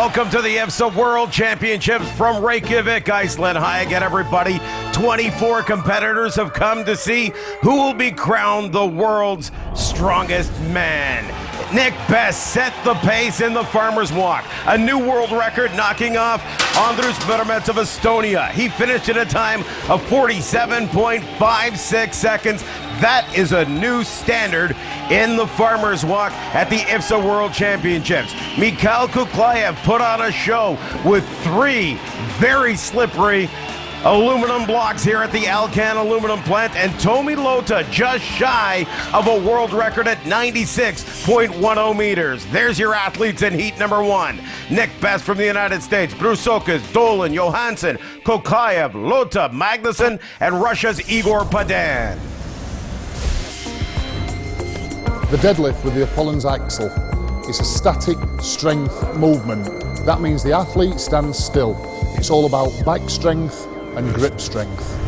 Welcome to the IFSA World Championships from Reykjavik, Iceland. Hi again, everybody. 24 competitors have come to see who will be crowned the world's strongest man. Nick Best set the pace in the farmer's walk. A new world record knocking off Andrus Mermets of Estonia. He finished at a time of 47.56 seconds. That is a new standard in the farmer's walk at the IFSA World Championships. Mikhail Kuklayev put on a show with 3 very slippery aluminum blocks here at the Alcan aluminum plant, and Tomi Lota just shy of a world record at 96.10 meters. There's your athletes in heat number 1. Nick Best from the United States, Brusokas, Dolan, Johansson, Kokayev, Lota, Magnuson, and Russia's Igor Padan. The deadlift with the Apollon's axle is a static strength movement. That means the athlete stands still. It's all about back strength and grip strength.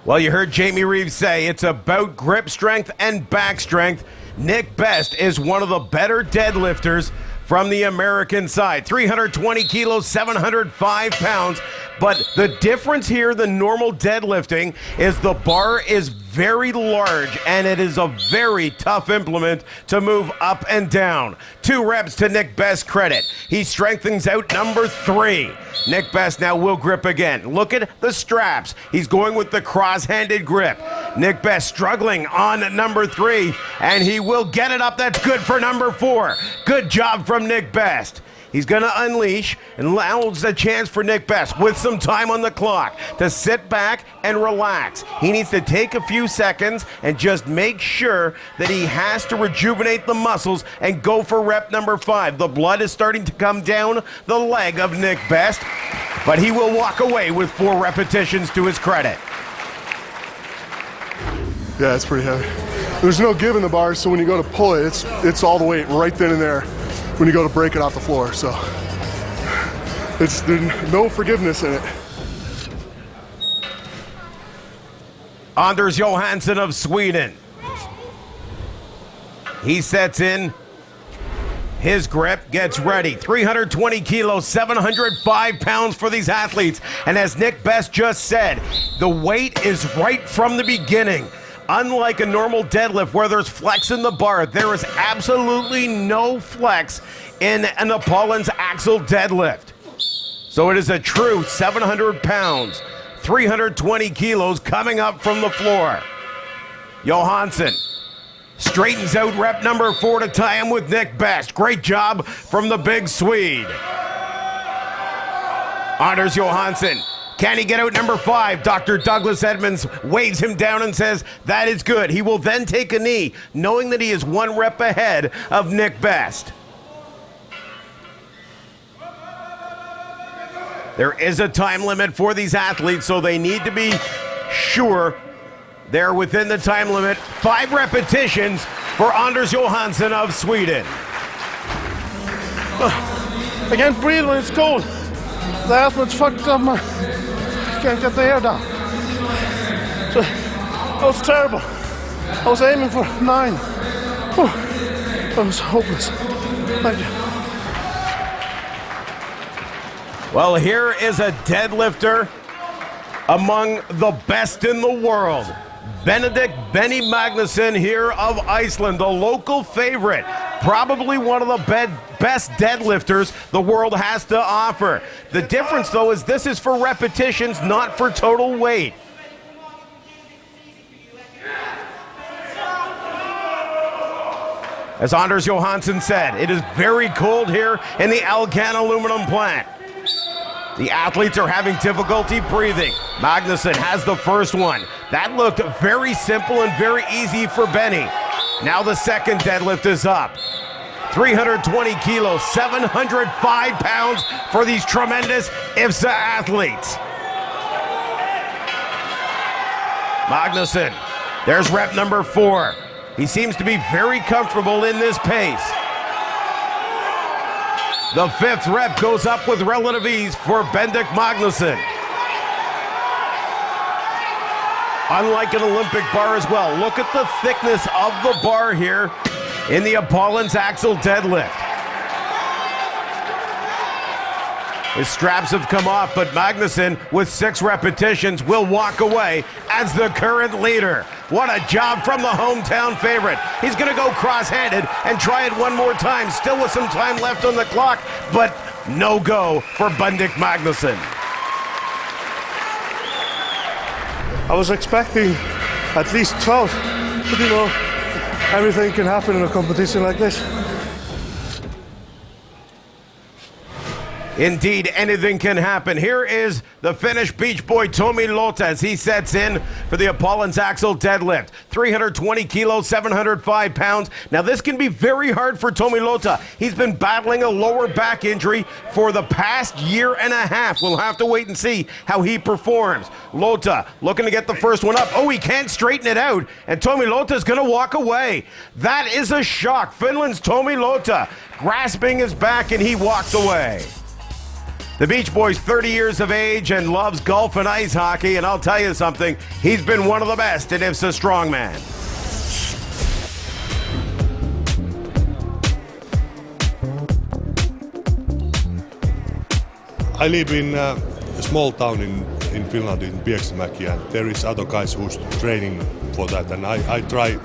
Well, you heard Jamie Reeves say it's about grip strength and back strength. Nick Best is one of the better deadlifters from the American side. 320 kilos, 705 pounds. But the difference here than normal deadlifting is the bar is very large and it is a very tough implement to move up and down. 2 reps to Nick Best's credit. He strengthens out number 3. Nick Best now will grip again. Look at the straps. He's going with the cross-handed grip. Nick Best struggling on number 3, and he will get it up. That's good for number 4. Good job from Nick Best. He's going to unleash and allows a chance for Nick Best with some time on the clock to sit back and relax. He needs to take a few seconds and just make sure that he has to rejuvenate the muscles and go for rep number 5. The blood is starting to come down the leg of Nick Best, but he will walk away with 4 repetitions to his credit. Yeah, it's pretty heavy. There's no give in the bars, so when you go to pull it, it's all the weight right then and there when you go to break it off the floor. So there's no forgiveness in it. Anders Johansson of Sweden. He sets in his grip, gets ready. 320 kilos, 705 pounds for these athletes. And as Nick Best just said, the weight is right from the beginning. Unlike a normal deadlift where there's flex in the bar, there is absolutely no flex in an Apollon's axle deadlift. So it is a true 700 pounds, 320 kilos coming up from the floor. Johansson straightens out rep number 4 to tie him with Nick Best. Great job from the big Swede. Anders Johansson. Can he get out number 5? Dr. Douglas Edmonds waves him down and says that is good. He will then take a knee, knowing that he is 1 rep ahead of Nick Best. There is a time limit for these athletes, so they need to be sure they're within the time limit. 5 repetitions for Anders Johansson of Sweden. I can't breathe when it's cold. The asthma's fucked up my... Can't get the air down. So, that was terrible. I was aiming for 9. That was hopeless. Thank you. Well, here is a deadlifter among the best in the world. Benedict Benny Magnuson here of Iceland, the local favorite. Probably one of the best deadlifters the world has to offer. The difference, though, is this is for repetitions, not for total weight. As Anders Johansson said, it is very cold here in the Alcan aluminum plant. The athletes are having difficulty breathing. Magnuson has the first one. That looked very simple and very easy for Benny. Now the second deadlift is up. 320 kilos, 705 pounds for these tremendous IFSA athletes. Magnuson, there's rep number 4. He seems to be very comfortable in this pace. The 5th rep goes up with relative ease for Benedict Magnuson. unlike an Olympic bar as well. Look at the thickness of the bar here in the Apollon's axle deadlift. His straps have come off, but Magnusson, with 6 repetitions, will walk away as the current leader. What a job from the hometown favorite. He's going to go cross-handed and try it one more time, still with some time left on the clock, but no go for Bendik Magnusson. I was expecting at least 12, but you know, everything can happen in a competition like this. Indeed, anything can happen. Here is the Finnish beach boy Tomi Lota as he sets in for the Apollon's axle deadlift. 320 kilos, 705 pounds. Now this can be very hard for Tomi Lota. He's been battling a lower back injury for the past year and a half. We'll have to wait and see how he performs. Lota looking to get the first one up. Oh, he can't straighten it out, and Tomi Lota's going to walk away. That is a shock. Finland's Tomi Lota grasping his back, and he walks away. The Beach Boy's 30 years of age and loves golf and ice hockey, and I'll tell you something, he's been one of the best in IFSA Strongman. I live in a small town in Finland, in Pieksämäki, and there is other guys who's training for that, and I try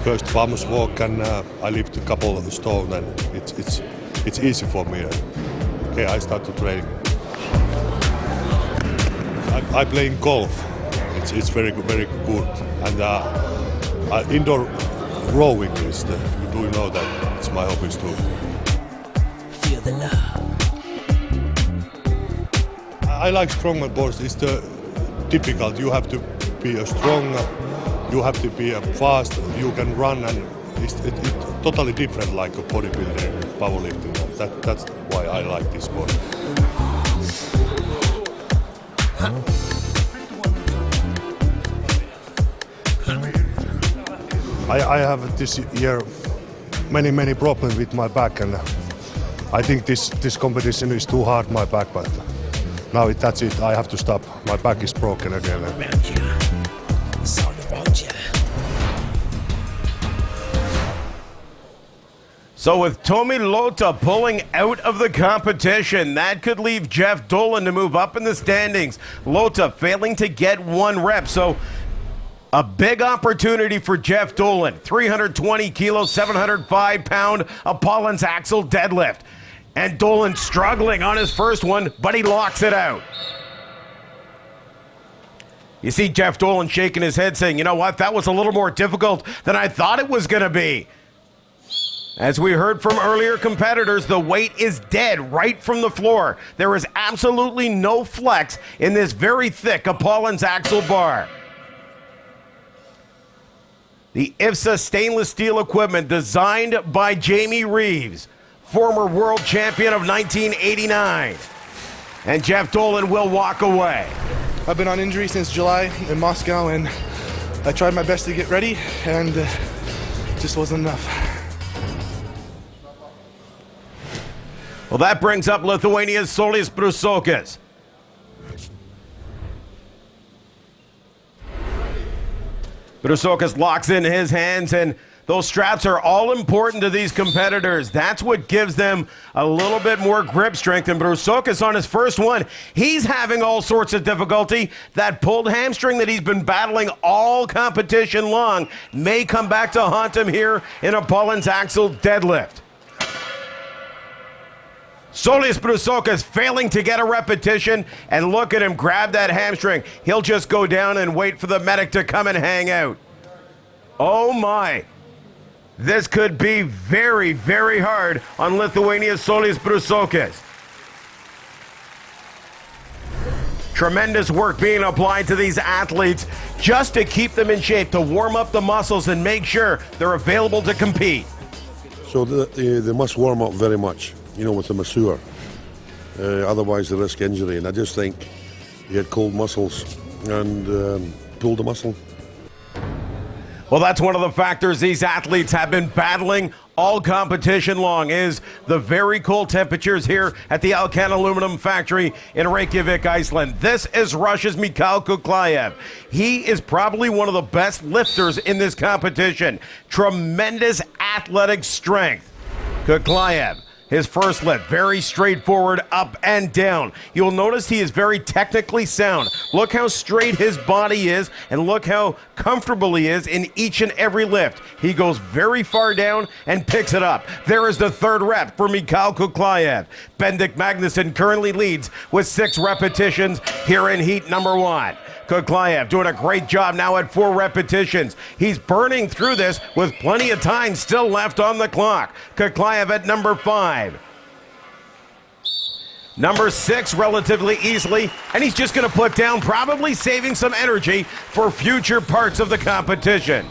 first farmer's walk, and I lift a couple of stones, and it's easy for me. Okay, I start to train. I play golf. It's very good, and indoor rowing is do you know that it's my hobby too. Feel the love. I like strongman boards. It's the difficult. You have to be a strong. You have to be fast. You can run, and it's totally different, like a bodybuilding, powerlifting. That's why I like this sport. I have this year many problems with my back, and I think this competition is too hard my back, but now that's it. I have to stop. My back is broken again. Around you. It's all around you. So with Tomi Lota pulling out of the competition, that could leave Jeff Dolan to move up in the standings. Lota failing to get 1 rep, so a big opportunity for Jeff Dolan. 320 kilos, 705 pound Apollon's axle deadlift. And Dolan struggling on his first one, but he locks it out. You see Jeff Dolan shaking his head saying, you know what, that was a little more difficult than I thought it was going to be. As we heard from earlier competitors, the weight is dead right from the floor. There is absolutely no flex in this very thick Apollon's axle bar. The IFSA stainless steel equipment designed by Jamie Reeves, former world champion of 1989. And Jeff Dolan will walk away. I've been on injury since July in Moscow, and I tried my best to get ready, and just wasn't enough. Well, that brings up Lithuania's Solis Brusokas. Brusokas locks in his hands, and those straps are all important to these competitors. That's what gives them a little bit more grip strength. And Brusokas on his first one, he's having all sorts of difficulty. That pulled hamstring that he's been battling all competition long may come back to haunt him here in Apollon's axle deadlift. Solis Brusokas failing to get a repetition, and look at him grab that hamstring. He'll just go down and wait for the medic to come and hang out. Oh my. This could be very, very hard on Lithuania's Solis Brusokas. Tremendous work being applied to these athletes just to keep them in shape, to warm up the muscles and make sure they're available to compete. So they must warm up very much, you know, with the masseur. Otherwise they risk injury, and I just think he had cold muscles and pulled the muscle. Well, that's one of the factors these athletes have been battling all competition long is the very cold temperatures here at the Alcan Aluminum Factory in Reykjavik, Iceland. This is Russia's Mikhail Kuklayev. He is probably one of the best lifters in this competition. Tremendous athletic strength. Kuklayev, his first lift, very straightforward, up and down. You'll notice he is very technically sound. Look how straight his body is, and look how comfortable he is in each and every lift. He goes very far down and picks it up. There is the third rep for Mikhail Kuklayev. Bendik Magnusson currently leads with 6 repetitions here in heat number 1. Kuklayev doing a great job now at 4 repetitions. He's burning through this with plenty of time still left on the clock. Kuklayev at number 5. Number 6 relatively easily, and he's just going to put down, probably saving some energy for future parts of the competition.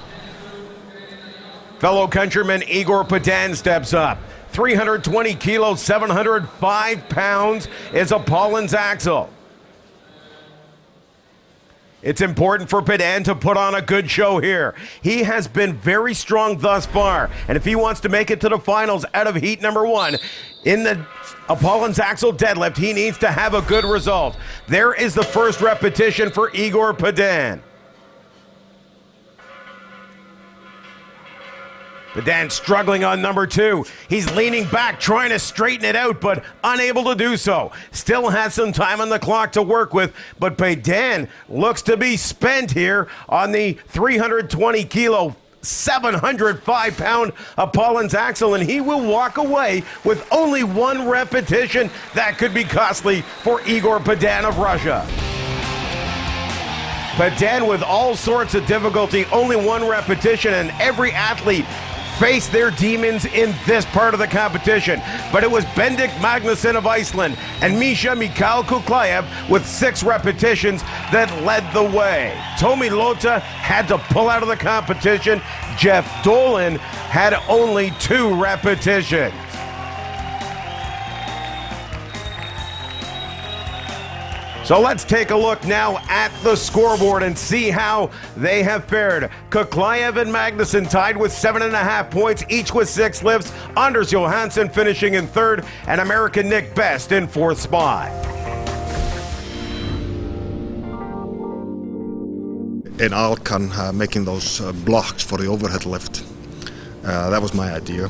Fellow countryman Igor Padan steps up. 320 kilos, 705 pounds is a Paulins axle. It's important for Padan to put on a good show here. He has been very strong thus far, and if he wants to make it to the finals out of heat number 1 in the Paulins axle deadlift, he needs to have a good result. There is the first repetition for Igor Padan. Padan struggling on number 2. He's leaning back, trying to straighten it out, but unable to do so. Still has some time on the clock to work with, but Padan looks to be spent here on the 320 kilo, 705 pound Paulins axle, and he will walk away with only 1 repetition. That could be costly for Igor Padan of Russia. Padan with all sorts of difficulty, only 1 repetition, and every athlete face their demons in this part of the competition. But it was Bendik Magnusson of Iceland and Misha Mikhail Kuklayev with 6 repetitions that led the way. Tomi Lota had to pull out of the competition. Jeff Dolan had only 2 repetitions. So let's take a look now at the scoreboard and see how they have fared. Kuklayev and Magnusson tied with 7.5 points, each with 6 lifts. Anders Johansson finishing in 3rd, and American Nick Best in 4th spot. In Alcan, making those blocks for the overhead lift. That was my idea.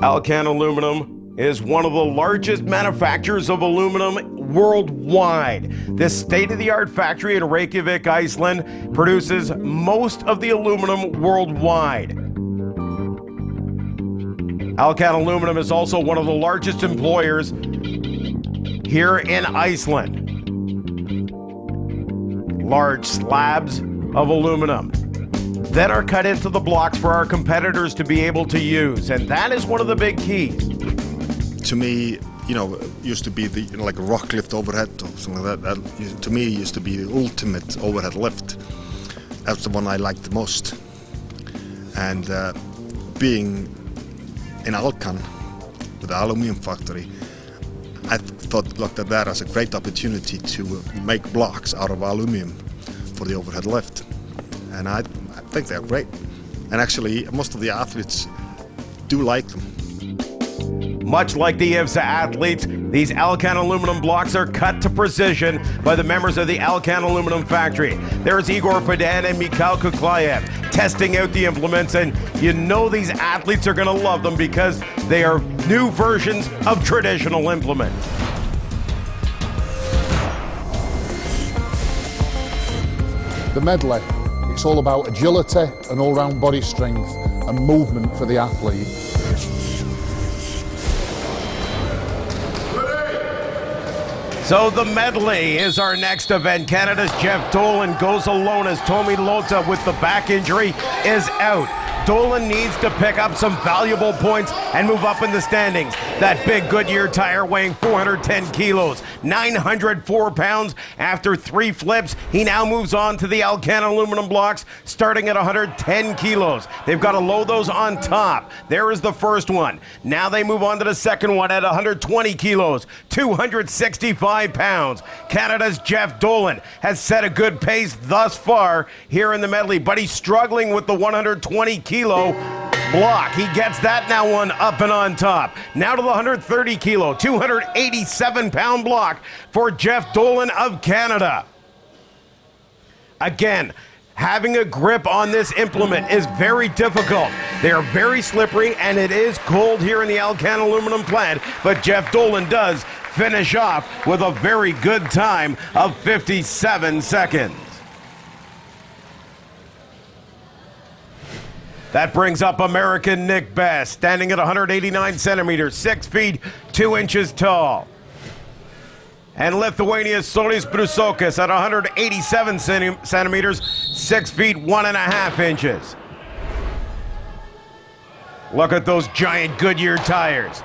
Alcan Aluminum is one of the largest manufacturers of aluminum worldwide. This state-of-the-art factory in Reykjavik, Iceland, produces most of the aluminum worldwide. Alcan Aluminum is also one of the largest employers here in Iceland. Large slabs of aluminum that are cut into the blocks for our competitors to be able to use, and that is one of the big keys. To me, used to be like a rock lift overhead or something like that. That to me used to be the ultimate overhead lift. That's the one I liked the most. And being in Alcan with the aluminum factory, I looked at that as a great opportunity to make blocks out of aluminum for the overhead lift. And I think they're great. And actually, most of the athletes do like them. Much like the IFSA athletes, these Alcan aluminum blocks are cut to precision by the members of the Alcan Aluminum Factory. There's Igor Padan and Mikhail Kuklayev testing out the implements, and you know these athletes are going to love them because they are new versions of traditional implements. The medley, it's all about agility and all-round body strength and movement for the athlete. So the medley is our next event. Canada's Jeff Dolan goes alone as Tomi Lota with the back injury is out. Dolan needs to pick up some valuable points and move up in the standings. That big Goodyear tire weighing 410 kilos, 904 pounds. After 3 flips, he now moves on to the Alcan aluminum blocks, starting at 110 kilos. They've got to load those on top. There is the first one. Now they move on to the second one at 120 kilos, 265 pounds. Canada's Jeff Dolan has set a good pace thus far here in the medley, but he's struggling with the 120 kilo block. He gets that now one up and on top. Now to the 130 kilo, 287 pound block for Jeff Dolan of Canada. Again, having a grip on this implement is very difficult. They are very slippery, and it is cold here in the Alcan aluminum plant, but Jeff Dolan does finish off with a very good time of 57 seconds. That brings up American Nick Best, standing at 189 centimeters, 6 feet 2 inches tall. And Lithuania's Solis Brusokas at 187 centimeters, 6 feet 1.5 inches. Look at those giant Goodyear tires.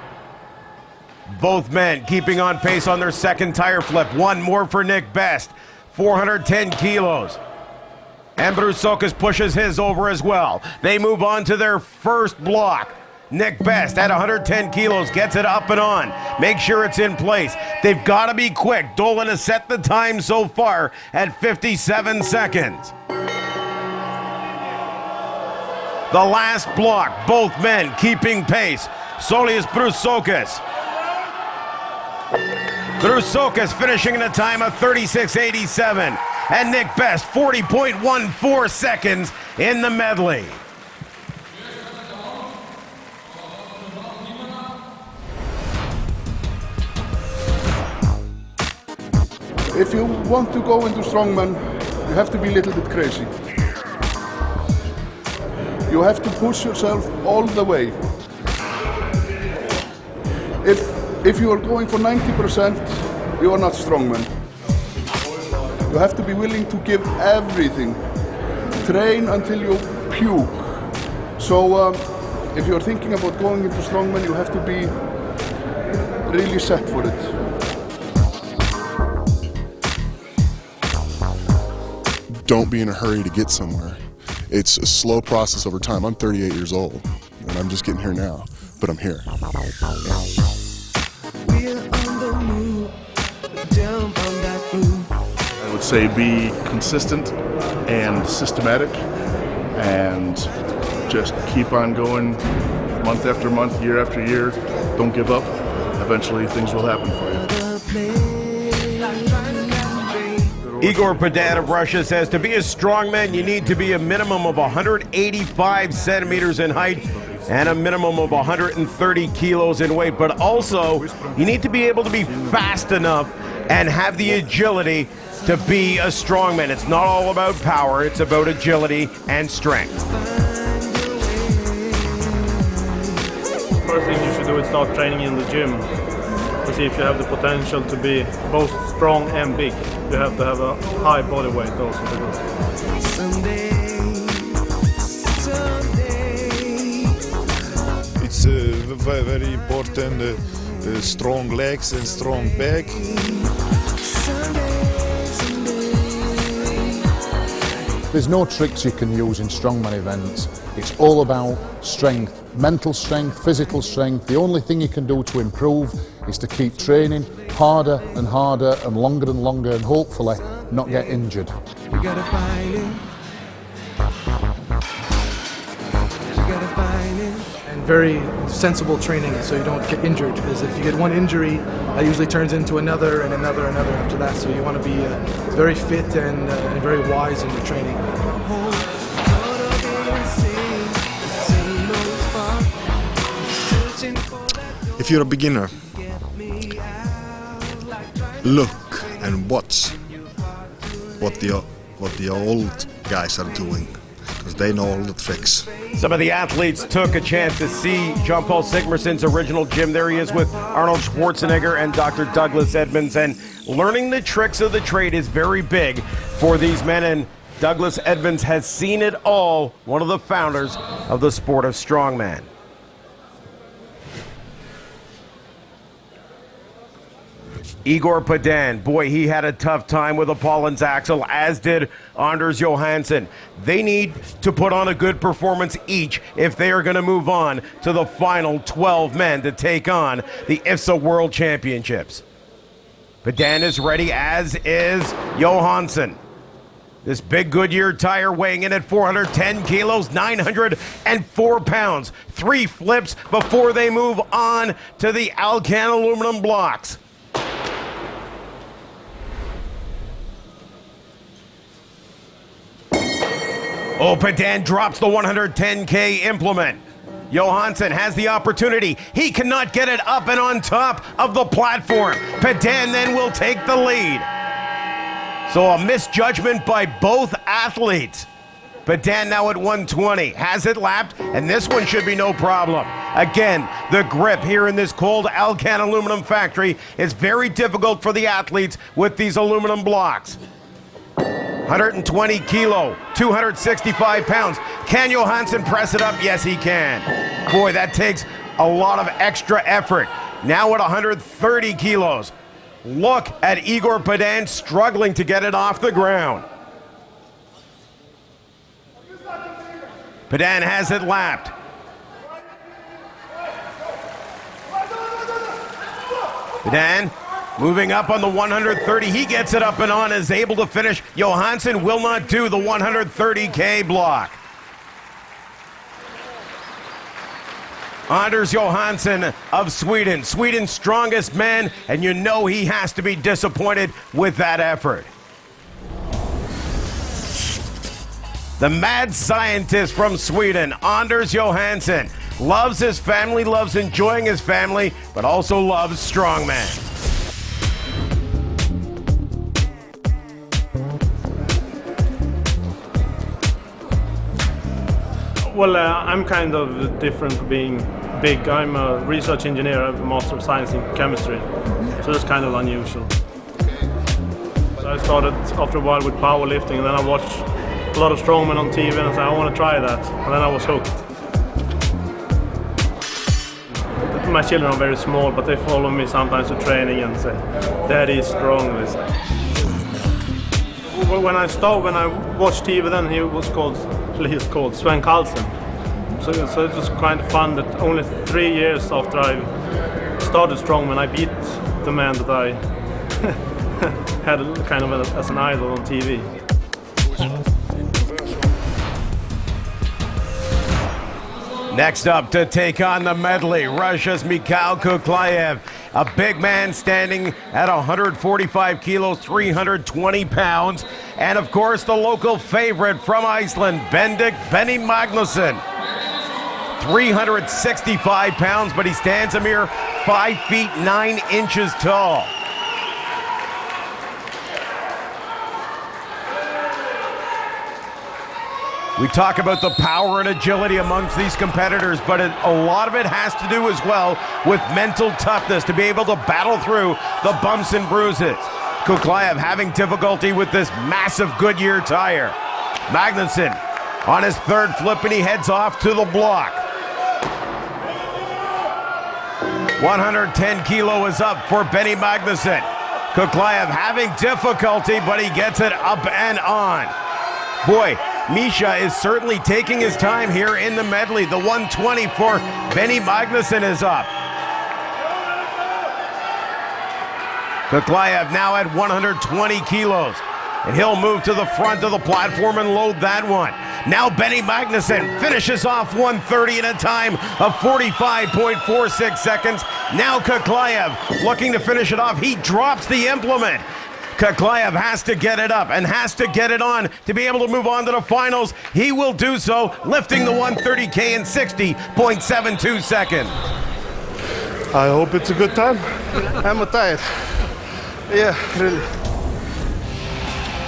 Both men keeping on pace on their second tire flip. One more for Nick Best, 410 kilos. And Brusokas pushes his over as well. They move on to their first block. Nick Best at 110 kilos gets it up and on. Make sure it's in place. They've got to be quick. Dolan has set the time so far at 57 seconds. The last block, both men keeping pace. Solis Brusokas. Brusokas finishing in a time of 36.87. And Nick Best, 40.14 seconds in the medley. If you want to go into strongman, you have to be a little bit crazy. You have to push yourself all the way. If you are going for 90%, you are not strongman. You have to be willing to give everything. Train until you puke. So if you're thinking about going into strongman, you have to be really set for it. Don't be in a hurry to get somewhere. It's a slow process over time. I'm 38 years old, and I'm just getting here now, but I'm here. I would say be consistent and systematic, and just keep on going month after month, year after year. Don't give up. Eventually things will happen for you. Igor Padat of Russia says to be a strongman, you need to be a minimum of 185 centimeters in height and a minimum of 130 kilos in weight. But also, you need to be able to be fast enough and have the agility to be a strongman. It's not all about power, it's about agility and strength. First thing you should do is start training in the gym to see if you have the potential to be both strong and big. You have to have a high body weight also to do. It's very important, strong legs and strong back. There's no tricks you can use in strongman events. It's all about strength, mental strength, physical strength. The only thing you can do to improve is to keep training harder and harder and longer and hopefully not get injured. You gotta find it. You gotta find it. And very sensible training so you don't get injured, because if you get one injury, that usually turns into another and another after that. So you want to be very fit and very wise in your training. If you're a beginner, look and watch what the old guys are doing, because they know all the tricks. Some of the athletes took a chance to see Jean-Paul Sigmarsson's original gym. There he is with Arnold Schwarzenegger and Dr. Douglas Edmonds. And learning the tricks of the trade is very big for these men. And Douglas Edmonds has seen it all, one of the founders of the sport of strongman. Igor Padan, boy, he had a tough time with a Paulins axle, as did Anders Johansson. They need to put on a good performance each if they are going to move on to the final 12 men to take on the IFSA World Championships. Padan is ready, as is Johansson. This big Goodyear tire weighing in at 410 kilos, 904 pounds. 3 flips before they move on to the Alcan aluminum blocks. Oh, Padan drops the 110K implement. Johansson has the opportunity. He cannot get it up and on top of the platform. Padan then will take the lead. So a misjudgment by both athletes. Padan now at 120, has it lapped, and this one should be no problem. Again, the grip here in this cold Alcan aluminum factory is very difficult for the athletes with these aluminum blocks. 120 kilo, 265 pounds. Can Johansson press it up? Yes, he can. Boy, that takes a lot of extra effort. Now at 130 kilos. Look at Igor Padan struggling to get it off the ground. Padan has it lapped. Padan moving up on the 130. He gets it up and on, is able to finish. Johansson will not do the 130K block. Anders Johansson of Sweden, Sweden's strongest man, and you know he has to be disappointed with that effort. The mad scientist from Sweden, Anders Johansson, loves his family, loves enjoying his family, but also loves strongman. Well, I'm kind of different for being big. I'm a research engineer. I have a Master of Science in Chemistry, so that's kind of unusual. So I started after a while with powerlifting, and then I watched a lot of strongmen on TV, and I said, I want to try that, and then I was hooked. My children are very small, but they follow me sometimes to training and say, "Daddy is strong." They say. When I watched TV, then he's called Sven Carlsen. So it was kind of fun that only 3 years after I started strongman, I beat the man that I had kind of as an idol on TV. Next up to take on the medley, Russia's Mikhail Kuklayev, a big man standing at 145 kilos, 320 pounds, and of course the local favorite from Iceland, Benedikt Benny Magnusson. 365 pounds, but he stands a mere 5 feet 9 inches tall. We talk about the power and agility amongst these competitors, but a lot of it has to do as well with mental toughness to be able to battle through the bumps and bruises. Kuklayev having difficulty with this massive Goodyear tire. Magnusson on his third flip, and he heads off to the block. 110 kilo is up for Benny Magnusson. Kuklayev having difficulty, but he gets it up and on. Boy, Misha is certainly taking his time here in the medley. The 120 for Benny Magnusson is up. Kuklayev now at 120 kilos. And he'll move to the front of the platform and load that one. Now Benny Magnusson finishes off 130 in a time of 45.46 seconds. Now Kuklayev looking to finish it off. He drops the implement. Kuklayev has to get it up and has to get it on to be able to move on to the finals. He will do so, lifting the 130K in 60.72 seconds. I hope it's a good time. I'm tired. Yeah, really.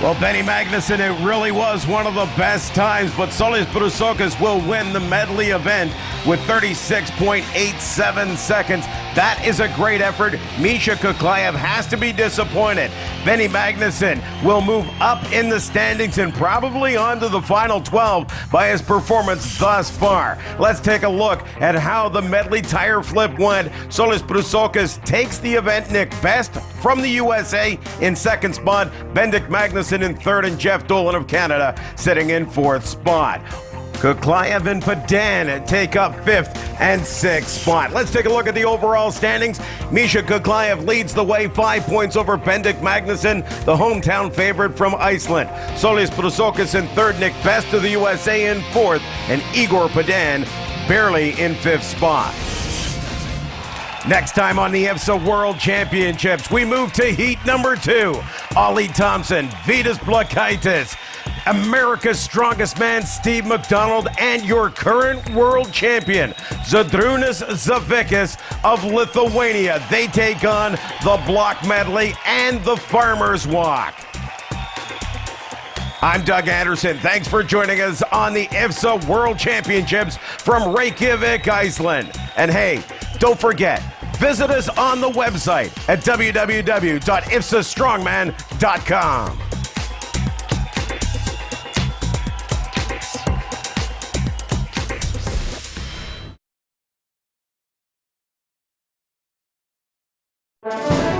Well, Benny Magnusson, it really was one of the best times, but Solis Brusokas will win the medley event with 36.87 seconds. That is a great effort. Misha Kuklayev has to be disappointed. Benny Magnuson will move up in the standings and probably onto the final 12 by his performance thus far. Let's take a look at how the medley tire flip went. Solis Brusokis takes the event. Nick Best from the USA in second spot. Bendik Magnuson in third, and Jeff Dolan of Canada sitting in fourth spot. Kuklayev and Padan take up fifth and sixth spot. Let's take a look at the overall standings. Misha Kuklayev leads the way, 5 points over Bendik Magnuson, the hometown favorite from Iceland. Solis Brusokis in third, Nick Best of the USA in fourth, and Igor Padan barely in fifth spot. Next time on the IFSA World Championships, we move to heat number 2. Ollie Thompson, Vitas Blakaitis, America's strongest man, Steve McDonald, and your current world champion, Zadrunas Zavikas of Lithuania. They take on the block medley and the farmer's walk. I'm Doug Anderson. Thanks for joining us on the IFSA World Championships from Reykjavik, Iceland. And hey, don't forget, visit us on the website at www.ifsastrongman.com.